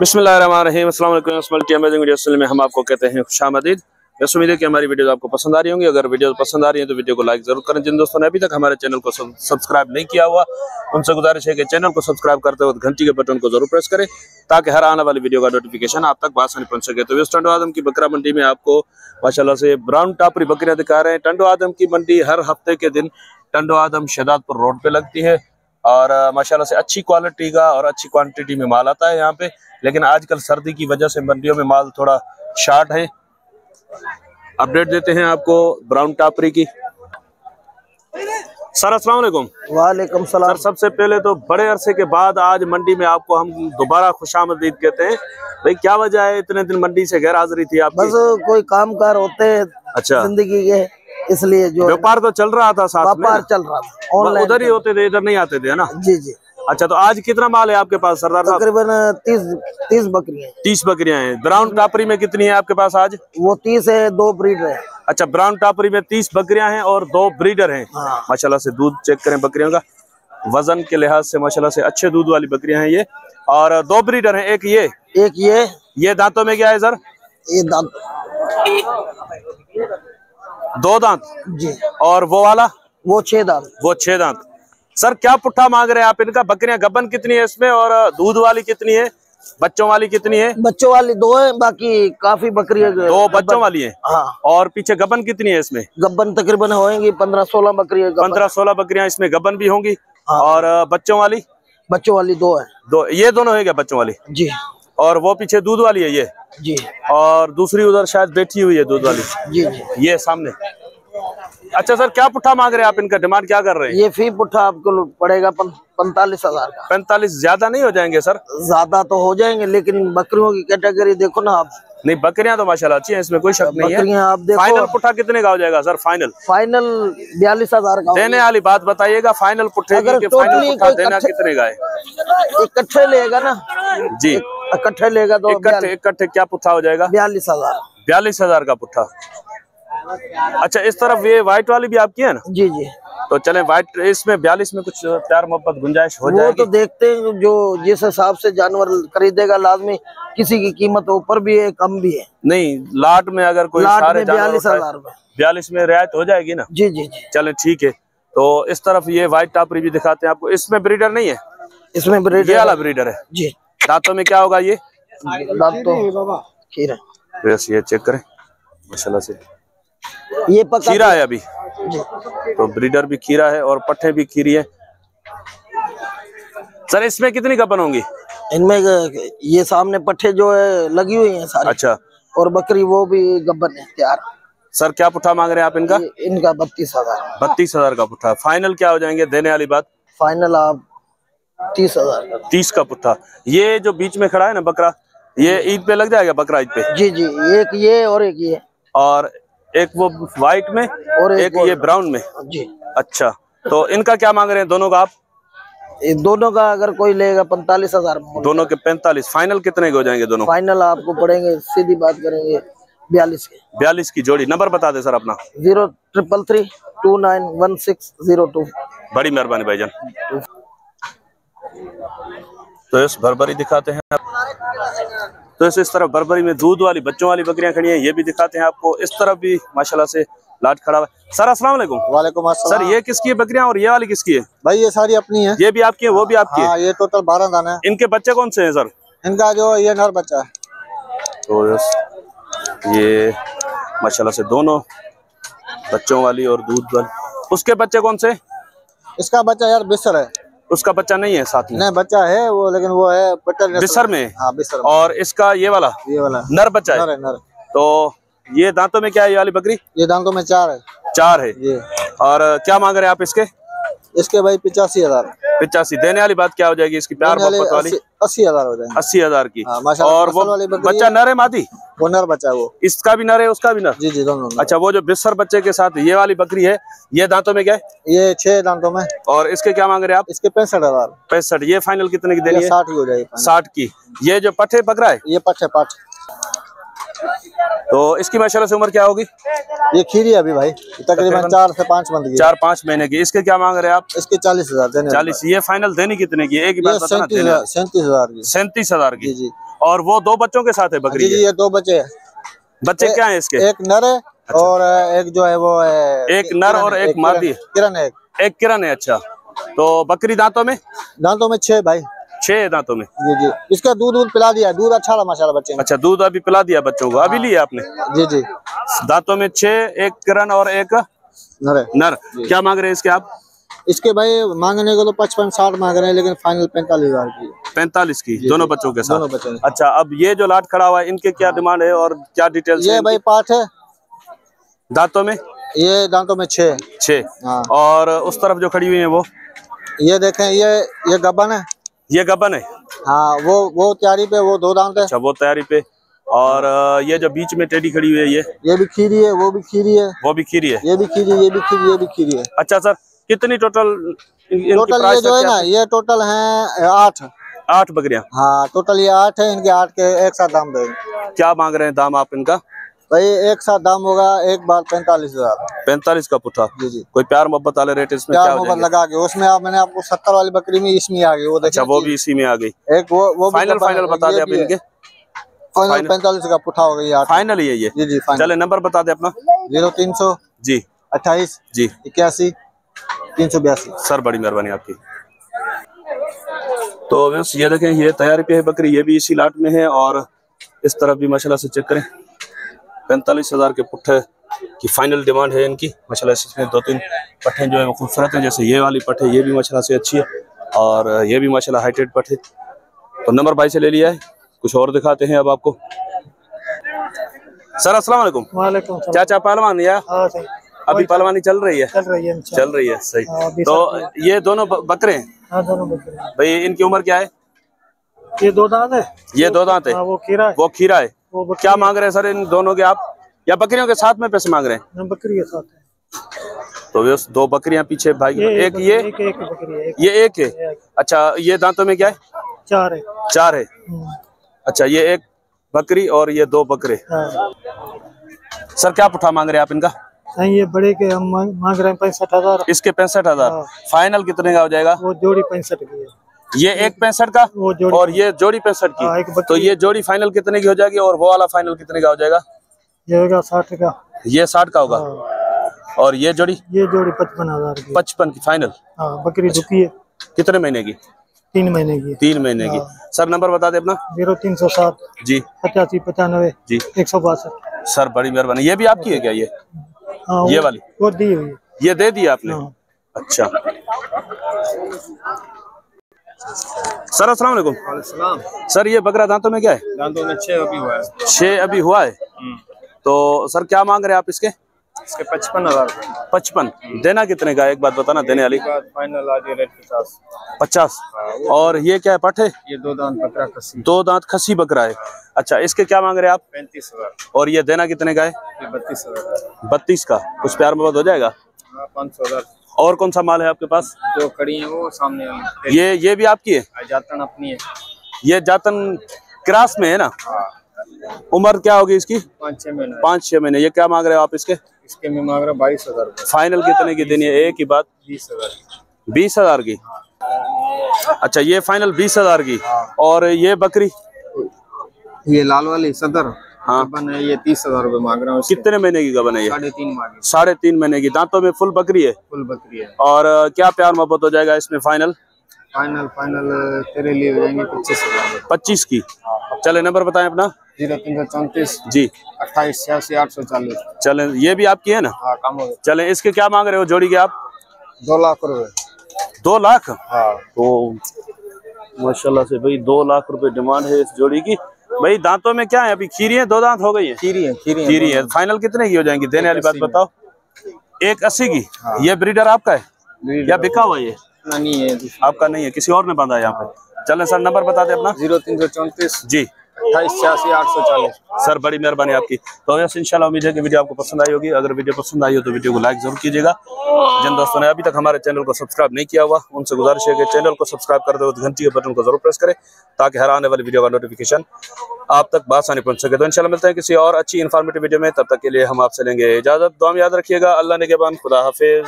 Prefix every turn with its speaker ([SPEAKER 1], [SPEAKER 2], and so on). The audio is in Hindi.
[SPEAKER 1] बिस्मिल्लाहिर्रहमानिर्रहीम। अस्सलाम वालेकुम। अमेजिंग वीडियो में हम आपको कहते हैं खुशामदीद। बस उम्मीद है कि हमारी वीडियो आपको पसंद आ रही होंगी। अगर वीडियो पसंद आ रही है तो वीडियो को लाइक जरूर करें। जिन दोस्तों ने अभी तक हमारे चैनल को सब्सक्राइब नहीं किया हुआ उनसे गुजारिश है कि चैनल को सब्सक्राइब करते वक्त घंटी के बटन को जरूर प्रेस करें ताकि हर आने वाली वीडियो का नोटिफिकेशन आप तक आसानी पहुंच सके। तो टंडो आदम की बकरा मंडी में आपको माशाल्लाह से ब्राउन टापरी बकरियां दिखा रहे हैं। टंडो आदम की मंडी हर हफ्ते के दिन टंडो आदम शहजादपुर रोड पे लगती है और माशाल्लाह से अच्छी क्वालिटी का और अच्छी क्वांटिटी में माल आता है यहाँ पे। लेकिन आजकल सर्दी की वजह से मंडियों में माल थोड़ा शार्ट है। अपडेट देते हैं आपको ब्राउन टापरी की। सर अस्सलाम वालेकुम।
[SPEAKER 2] वालेकुम सलाम।
[SPEAKER 1] सर सबसे पहले तो बड़े अरसे के बाद आज मंडी में आपको हम दोबारा खुशामदीद कहते हैं। भाई क्या वजह है, इतने दिन मंडी से गैर हाजिरी थी आपकी?
[SPEAKER 2] बस कोई काम कार होते हैं
[SPEAKER 1] अच्छा
[SPEAKER 2] जिंदगी के, इसलिए जो
[SPEAKER 1] व्यापार तो चल रहा था, साथ में
[SPEAKER 2] व्यापार चल रहा था, ऑनलाइन
[SPEAKER 1] उधर ही होते थे, इधर नहीं आते थे, है ना?
[SPEAKER 2] जी जी।
[SPEAKER 1] अच्छा तो आज कितना माल है आपके पास सरदार साहब?
[SPEAKER 2] तकरीबन 30 बकरियां।
[SPEAKER 1] 30 बकरियां हैं। ब्राउन टापरी में कितनी है आपके पास आज?
[SPEAKER 2] वो 30 है, 2 ब्रीड है।
[SPEAKER 1] अच्छा, ब्राउन टापरी में 30 बकरियां हैं और 2 ब्रीडर हैं।
[SPEAKER 2] हाँ।
[SPEAKER 1] माशाल्लाह से दूध चेक करें बकरियों का, वजन के लिहाज से माशाल्लाह से अच्छे दूध वाली बकरियां हैं ये। और 2 ब्रीडर हैं, एक ये दांतों में क्या है सर?
[SPEAKER 2] ये दांत
[SPEAKER 1] 2 दांत
[SPEAKER 2] जी।
[SPEAKER 1] और वो वाला?
[SPEAKER 2] वो 6 दांत।
[SPEAKER 1] वो 6 दांत। सर क्या पुट्ठा मांग रहे हैं आप इनका? बकरियां गबन कितनी है इसमें और दूध वाली कितनी है, बच्चों वाली कितनी है?
[SPEAKER 2] बच्चों वाली 2 है, बाकी काफी बकरियां
[SPEAKER 1] 2 बच्चों वाली है।
[SPEAKER 2] हाँ।
[SPEAKER 1] और पीछे गबन कितनी है इसमें?
[SPEAKER 2] गब्बन तकरीबन होंगी 15-16 बकरियां।
[SPEAKER 1] 15-16 बकरियां इसमें गबन भी होंगी।
[SPEAKER 2] हाँ।
[SPEAKER 1] और बच्चों वाली?
[SPEAKER 2] बच्चों वाली 2 है।
[SPEAKER 1] 2, ये दोनों है क्या बच्चों वाली?
[SPEAKER 2] जी।
[SPEAKER 1] और वो पीछे दूध वाली है ये?
[SPEAKER 2] जी।
[SPEAKER 1] और दूसरी उधर शायद बैठी हुई है दूध वाली।
[SPEAKER 2] जी जी।
[SPEAKER 1] ये सामने। अच्छा सर क्या पुट्ठा मांग रहे हैं आप इनका, डिमांड क्या कर रहे हैं?
[SPEAKER 2] ये फी पुट्ठा आपको पड़ेगा 45,000 का।
[SPEAKER 1] 45 ज्यादा नहीं हो जाएंगे सर?
[SPEAKER 2] ज्यादा तो हो जाएंगे, लेकिन बकरियों की कैटेगरी देखो ना आप।
[SPEAKER 1] नहीं बकरियां तो माशाल्लाह अच्छी हैं, इसमें कोई शक नहीं है।
[SPEAKER 2] बकरियां आप देखो।
[SPEAKER 1] फाइनल पुट्ठा कितने का हो जाएगा सर? फाइनल
[SPEAKER 2] 42,000 का।
[SPEAKER 1] देने वाली बात बताइएगा, फाइनल पुट्ठे की कि फाइनल पुट्ठा देना कितने का है?
[SPEAKER 2] इकट्ठे लेगा ना
[SPEAKER 1] जी,
[SPEAKER 2] इकट्ठे लेगा तो
[SPEAKER 1] इकट्ठे क्या पुट्ठा हो जाएगा?
[SPEAKER 2] 42,000।
[SPEAKER 1] 42,000 का पुट्ठा। अच्छा इस तरफ ये व्हाइट वाली भी आपकी है ना?
[SPEAKER 2] जी जी।
[SPEAKER 1] तो चले व्हाइट, इसमें 42 में कुछ प्यार मोहब्बत गुंजाइश हो जाएगी?
[SPEAKER 2] वो तो देखते हैं जो जिस हिसाब से जानवर खरीदेगा, लाजमी किसी की कीमत ऊपर भी है कम भी है।
[SPEAKER 1] नहीं लाट में अगर कोई सारे
[SPEAKER 2] 42,000 में
[SPEAKER 1] 42 में रियायत हो जाएगी ना?
[SPEAKER 2] जी जी जी।
[SPEAKER 1] चले ठीक है। तो इस तरफ ये व्हाइट टापरी भी दिखाते हैं आपको। इसमें ब्रीडर नहीं है?
[SPEAKER 2] इसमें ब्रीडर,
[SPEAKER 1] ये वाला ब्रीडर है जी। दांतों में क्या होगा ये?
[SPEAKER 2] दांत तो खीरा।
[SPEAKER 1] ये चेक करें माशाल्लाह से,
[SPEAKER 2] ये पक्का
[SPEAKER 1] खीरा है अभी तो ब्रीडर भी खीरा है और पट्टे भी खीरी है। सर इसमें कितनी गबन होंगी?
[SPEAKER 2] इनमें ये सामने पट्टे जो है लगी हुई हैं सारी।
[SPEAKER 1] अच्छा।
[SPEAKER 2] और बकरी वो भी गब्बन है तैयार।
[SPEAKER 1] सर क्या पुट्ठा मांग रहे हैं आप इनका?
[SPEAKER 2] इनका 32,000।
[SPEAKER 1] 32,000 का पुट्ठा। फाइनल क्या हो जाएंगे देने वाली बात?
[SPEAKER 2] फाइनल आप 30,000 का।
[SPEAKER 1] 30 का पुट्ठा। ये जो बीच में खड़ा है ना बकरा, ये ईद पे लग जाएगा? बकरा ईद पे?
[SPEAKER 2] जी जी। एक ये और एक ये, और
[SPEAKER 1] एक वो व्हाइट में और एक ये ब्राउन में
[SPEAKER 2] जी।
[SPEAKER 1] अच्छा तो इनका क्या मांग रहे हैं दोनों का आप?
[SPEAKER 2] दोनों का अगर कोई लेगा 45,000 में।
[SPEAKER 1] दोनों के 45। फाइनल कितने के हो जाएंगे दोनों?
[SPEAKER 2] फाइनल आपको पड़ेंगे, सीधी बात करेंगे 42 के।
[SPEAKER 1] 42 की जोड़ी। नंबर बता दे सर अपना।
[SPEAKER 2] 0333291602।
[SPEAKER 1] बड़ी मेहरबानी भाईजान। तो इस भरभरी दिखाते हैं तो इस तरफ बरबरी में दूध वाली बच्चों वाली बकरियां खड़ी हैं, ये भी दिखाते हैं आपको। इस तरफ भी माशाल्लाह से लाट खड़ा है। सर अस्सलाम वालेकुम।
[SPEAKER 3] वालेकुम अस्सलाम।
[SPEAKER 1] सर ये किसकी है बकरियां और ये वाली किसकी है?
[SPEAKER 3] भाई ये सारी अपनी है।
[SPEAKER 1] ये भी आपकी है वो भी आपकी
[SPEAKER 3] हाँ,
[SPEAKER 1] है?
[SPEAKER 3] ये टोटल 12 दाने हैं।
[SPEAKER 1] इनके बच्चे कौन से हैं सर?
[SPEAKER 3] इनका जो ये नर बच्चा है।
[SPEAKER 1] तो ये माशाल्लाह से दोनों बच्चों वाली और दूध वाली। उसके बच्चे कौन से?
[SPEAKER 3] इसका बच्चा यार बिसर है।
[SPEAKER 1] उसका बच्चा नहीं है साथ में?
[SPEAKER 3] नहीं बच्चा है वो, लेकिन वो है
[SPEAKER 1] बिसर में।
[SPEAKER 3] हाँ बिसर में।
[SPEAKER 1] और इसका ये वाला नर बच्चा है?
[SPEAKER 3] नर।
[SPEAKER 1] तो ये दांतों में क्या है ये वाली बकरी?
[SPEAKER 3] ये दांतों में 4 है।
[SPEAKER 1] 4 है ये। और क्या मांग रहे हैं आप इसके?
[SPEAKER 3] इसके भाई 85,000।
[SPEAKER 1] 85। देने वाली बात क्या हो जाएगी इसकी? प्यार मोहब्बत वाली
[SPEAKER 3] 80,000 हो जाएंगे।
[SPEAKER 1] 80,000 की।
[SPEAKER 3] और
[SPEAKER 1] वो बच्चा नर है मादी?
[SPEAKER 3] वो नर बच्चा है वो।
[SPEAKER 1] इसका भी नर है उसका भी नर?
[SPEAKER 3] जी जी दोनों।
[SPEAKER 1] अच्छा वो जो बिस्सर बच्चे के साथ ये वाली बकरी है, ये दांतों में क्या है?
[SPEAKER 3] ये 6 दांतों में।
[SPEAKER 1] और इसके क्या मांग रहे हैं आप?
[SPEAKER 3] इसके 65,000।
[SPEAKER 1] 65। ये फाइनल कितने की देनी है?
[SPEAKER 3] 60 की हो जाएगी।
[SPEAKER 1] 60 की। ये जो पट्टे पकड़ा है
[SPEAKER 3] ये पठ
[SPEAKER 1] तो इसकी माशाल्लाह से उम्र क्या होगी?
[SPEAKER 3] ये खीरी है अभी भाई, तकरीबन 4 से 5 मंथ की।
[SPEAKER 1] 4-5 महीने की। इसके क्या मांग रहे हैं आप?
[SPEAKER 3] इसके 40,000 देने।
[SPEAKER 1] 40। ये फाइनल देनी कितने की? एक ही बात बताना।
[SPEAKER 3] 37,000 की।
[SPEAKER 1] 37,000 की।
[SPEAKER 3] जी।
[SPEAKER 1] और वो 2 बच्चों के साथ है बकरी?
[SPEAKER 3] जी ये 2 बच्चे हैं।
[SPEAKER 1] बच्चे क्या है इसके?
[SPEAKER 3] एक नर है और एक जो है वो है
[SPEAKER 1] एक नर और एक मादी।
[SPEAKER 3] किरण है।
[SPEAKER 1] एक किरण है। अच्छा, तो बकरी दांतों में?
[SPEAKER 3] दांतों में 6 भाई।
[SPEAKER 1] 6 दांतों में।
[SPEAKER 3] जी जी। इसका दूध पिला दिया, दूध अच्छा रहा माशाल्लाह बच्चे ने।
[SPEAKER 1] अच्छा, दूध अभी पिला दिया बच्चों को? अभी लिया आपने?
[SPEAKER 3] जी जी।
[SPEAKER 1] दांतों में 6, एक किरण और एक नर। क्या मांग रहे हैं इसके आप?
[SPEAKER 3] इसके भाई मांगने को तो 55-60 मांग रहे हैं, लेकिन फाइनल 45,000 की।
[SPEAKER 1] 45 की दोनों बच्चों के साथ?
[SPEAKER 3] दोनों बच्चों।
[SPEAKER 1] अच्छा, अब ये जो लाट खड़ा हुआ है इनके क्या डिमांड है और क्या डिटेल्स?
[SPEAKER 3] ये भाई 5 है
[SPEAKER 1] दांतों में?
[SPEAKER 3] ये दांतों में 6।
[SPEAKER 1] 6।
[SPEAKER 3] हाँ।
[SPEAKER 1] और उस तरफ जो खड़ी हुई है वो?
[SPEAKER 3] ये देखें, ये गब्बन है।
[SPEAKER 1] ये गब्बन है?
[SPEAKER 3] हाँ, वो तैयारी पे, वो 2 दांत है।
[SPEAKER 1] अच्छा, वो तैयारी पे। और ये जो बीच में टेढ़ी खड़ी हुई है
[SPEAKER 3] ये भी खीरी है, वो भी खीरी है।
[SPEAKER 1] वो भी खीरी है?
[SPEAKER 3] ये भी खीरी, ये भी खीरी, ये भी खीरी है।
[SPEAKER 1] अच्छा सर, कितनी टोटल?
[SPEAKER 3] टोटल ये जो है ना, ये टोटल है 8
[SPEAKER 1] बकरियां।
[SPEAKER 3] हाँ, टोटल ये 8 है। इनके 8 के एक साथ दाम देंगे।
[SPEAKER 1] क्या मांग रहे हैं दाम आप इनका?
[SPEAKER 3] भाई एक साथ दाम होगा एक बार 45,000।
[SPEAKER 1] 45 का पुट्ठा?
[SPEAKER 3] जी जी।
[SPEAKER 1] कोई प्यार मोहब्बत वाले रेट इसमें क्या हो जाएंगे?
[SPEAKER 3] लगा के उसमें मैंने आपको 70 वाली बकरी में इसमें आ गई वो।
[SPEAKER 1] अच्छा, वो भी इसी में आ गई।
[SPEAKER 3] एक वो
[SPEAKER 1] फाइनल बता दे आप इनके।
[SPEAKER 3] फाइनल 45 का पुट्ठा हो गई।
[SPEAKER 1] फाइनल ही है ये?
[SPEAKER 3] जी जी।
[SPEAKER 1] चले नंबर बता दे अपना।
[SPEAKER 3] 0300
[SPEAKER 1] जी
[SPEAKER 3] 28
[SPEAKER 1] जी
[SPEAKER 3] 81 382।
[SPEAKER 1] सर बड़ी मेहरबानी आपकी। तो बस ये देखें, ये तैयारी पे है बकरी, ये भी इसी लाट में है। और इस तरफ भी माशाल्लाह से चेक करें, 45,000 के पुट्ठे की फाइनल डिमांड है इनकी। माशाल्लाह से इसमें 2-3 पट्ठे जो है वो खूबसूरत हैं, जैसे ये वाली पट्ठे, ये भी माशाल्लाह से अच्छी है और ये भी माशाल्लाह हाइटेड पट्ठे। तो नंबर भाई से ले लिया है। कुछ और दिखाते हैं अब आपको। सर अस्सलाम वालेकुम।
[SPEAKER 3] वालेकुम सलाम।
[SPEAKER 1] चाचा पहलवान या?
[SPEAKER 3] हाँ सही।
[SPEAKER 1] अभी पहलवानी चल रही है? चल रही है सही। तो ये दोनों बकरे हैं?
[SPEAKER 3] हाँ, दोनों बकरे।
[SPEAKER 1] भाई इनकी उम्र क्या है?
[SPEAKER 3] ये 2 दांत है।
[SPEAKER 1] ये 2 दांत है।
[SPEAKER 3] वो खीरा है।
[SPEAKER 1] वो खीरा है। क्या मांग रहे हैं सर इन दोनों के आप, या बकरियों के साथ में पैसे मांग रहे हैं?
[SPEAKER 3] बकरी के साथ है।
[SPEAKER 1] तो बस 2 बकरियां पीछे भाई। एक
[SPEAKER 3] बकरी है।
[SPEAKER 1] ये एक है। अच्छा, ये दांतों में क्या है?
[SPEAKER 3] 4 है।
[SPEAKER 1] 4 है। अच्छा, ये एक बकरी और ये 2 बकरे। सर क्या पुट्ठा मांग रहे हैं आप इनका?
[SPEAKER 3] ये बड़े के हम मांग रहे हैं 65,000।
[SPEAKER 1] इसके 65,000। फाइनल कितने का हो जाएगा?
[SPEAKER 3] वो जोड़ी 65 की है।
[SPEAKER 1] ये एक 65 का और ये जोड़ी 65 की। तो ये जोड़ी फाइनल कितने की हो जाएगी और वो वाला फाइनल कितने का हो जाएगा?
[SPEAKER 3] ये होगा 60 का।
[SPEAKER 1] ये 60 का होगा। और ये जोड़ी?
[SPEAKER 3] ये जोड़ी 55,000 की।
[SPEAKER 1] 55 की फाइनल।
[SPEAKER 3] हाँ, बकरी दुखी है।
[SPEAKER 1] कितने महीने की?
[SPEAKER 3] 3 महीने की।
[SPEAKER 1] 3 महीने की। सर नंबर बता दे अपना।
[SPEAKER 3] 0307
[SPEAKER 1] जी
[SPEAKER 3] 85 95
[SPEAKER 1] जी
[SPEAKER 3] 162।
[SPEAKER 1] सर बड़ी मेहरबानी। ये भी आपकी है क्या ये?
[SPEAKER 3] हाँ,
[SPEAKER 1] ये वाली
[SPEAKER 3] वो दी हुई है।
[SPEAKER 1] ये दे दी आपने?
[SPEAKER 3] हाँ।
[SPEAKER 1] अच्छा सर अस्सलाम वालेकुम। सर ये बकरा दांतों में क्या है?
[SPEAKER 4] दांतों में 6 अभी हुआ है।
[SPEAKER 1] 6 अभी हुआ है। तो सर क्या मांग रहे हैं आप इसके?
[SPEAKER 4] इसके 55,000।
[SPEAKER 1] 55। देना कितने का एक बात बताना, देने वाली?
[SPEAKER 4] फाइनल आज रेट 50।
[SPEAKER 1] 50। और ये क्या है पट्टे?
[SPEAKER 4] ये 2 दांत बकरा खसी।
[SPEAKER 1] 2 दांत खसी बकरा है। अच्छा, इसके क्या मांग रहे हैं आप?
[SPEAKER 4] 35,000।
[SPEAKER 1] और ये देना कितने का है?
[SPEAKER 4] ये 32,000।
[SPEAKER 1] 32 का। कुछ प्यार मोहब्बत हो जाएगा?
[SPEAKER 4] 500,000।
[SPEAKER 1] और कौन सा माल है आपके पास?
[SPEAKER 4] जो खड़ी है वो सामने वाली।
[SPEAKER 1] ये भी आपकी है?
[SPEAKER 4] जातन अपनी है।
[SPEAKER 1] ये जातन क्रास में है ना? उम्र क्या होगी इसकी?
[SPEAKER 4] 5-6 महीने।
[SPEAKER 1] 5-6 महीने। ये क्या मांग रहे हो आप इसके?
[SPEAKER 4] इसके में मांग रहा 22,000।
[SPEAKER 1] फाइनल कितने की देनी है एक ही बात?
[SPEAKER 4] 20,000।
[SPEAKER 1] 20,000 की। अच्छा, ये फाइनल 20,000 की। और ये बकरी?
[SPEAKER 4] ये लाल वाली सदर।
[SPEAKER 1] हाँ,
[SPEAKER 4] है ये 30,000 रुपए मांग रहा हूँ।
[SPEAKER 1] कितने महीने की गबन है ये?
[SPEAKER 4] 3.5 मांगी।
[SPEAKER 1] 3.5 महीने की। दांतों में फुल बकरी है।
[SPEAKER 4] फुल बकरी है।
[SPEAKER 1] और क्या प्यार मोहब्बत हो जाएगा इसमें फाइनल?
[SPEAKER 4] फाइनल तेरे लिए हो जाएंगे 25,000।
[SPEAKER 1] 25 की। चले नंबर बताएं अपना।
[SPEAKER 4] 0334
[SPEAKER 1] जी
[SPEAKER 4] 28 86 840।
[SPEAKER 1] चले, ये भी आपकी है ना?
[SPEAKER 4] हाँ, काम हो गया।
[SPEAKER 1] चले, इसके क्या मांग रहे हो जोड़ी के आप?
[SPEAKER 4] 2 लाख रुपए।
[SPEAKER 1] 2 लाख?
[SPEAKER 4] हाँ।
[SPEAKER 1] तो माशाल्लाह से भाई 2 लाख रुपए डिमांड है इस जोड़ी की। भाई दांतों में क्या है अभी? खीरी है? 2 दांत हो गई है? खीरी है। फाइनल कितने की हो जाएंगी? देने वाली बात बताओ। 180 की।
[SPEAKER 4] हाँ।
[SPEAKER 1] ये ब्रीडर आपका है या बिका हुआ? ये
[SPEAKER 4] नहीं है,
[SPEAKER 1] आपका नहीं है, किसी और ने बांधा है यहाँ पे। चलें सर नंबर बता दे अपना।
[SPEAKER 4] 0334
[SPEAKER 1] जी
[SPEAKER 4] 28 86 840।
[SPEAKER 1] सर बड़ी मेहरबानी आपकी। तो यस इंशाल्लाह उम्मीद है कि वीडियो आपको पसंद आई होगी। अगर वीडियो पसंद आई हो तो वीडियो को लाइक जरूर कीजिएगा। जिन दोस्तों ने अभी तक हमारे चैनल को सब्सक्राइब नहीं किया हुआ उनसे गुजारिश है कि चैनल को सब्सक्राइब कर दो, घंटी के बटन को जरूर प्रेस करें ताकि हर आने वाली वीडियो का नोटिफिकेशन आप तक बासानी पहुंच सके। तो इंशाल्लाह मिलते हैं किसी और अच्छी इन्फॉर्मेटिव वीडियो में। तब तक के लिए हम आपसे लेंगे इजाजत। दुआ में याद रखिएगा। अल्लाह ने के बाद खुदा हाफिज।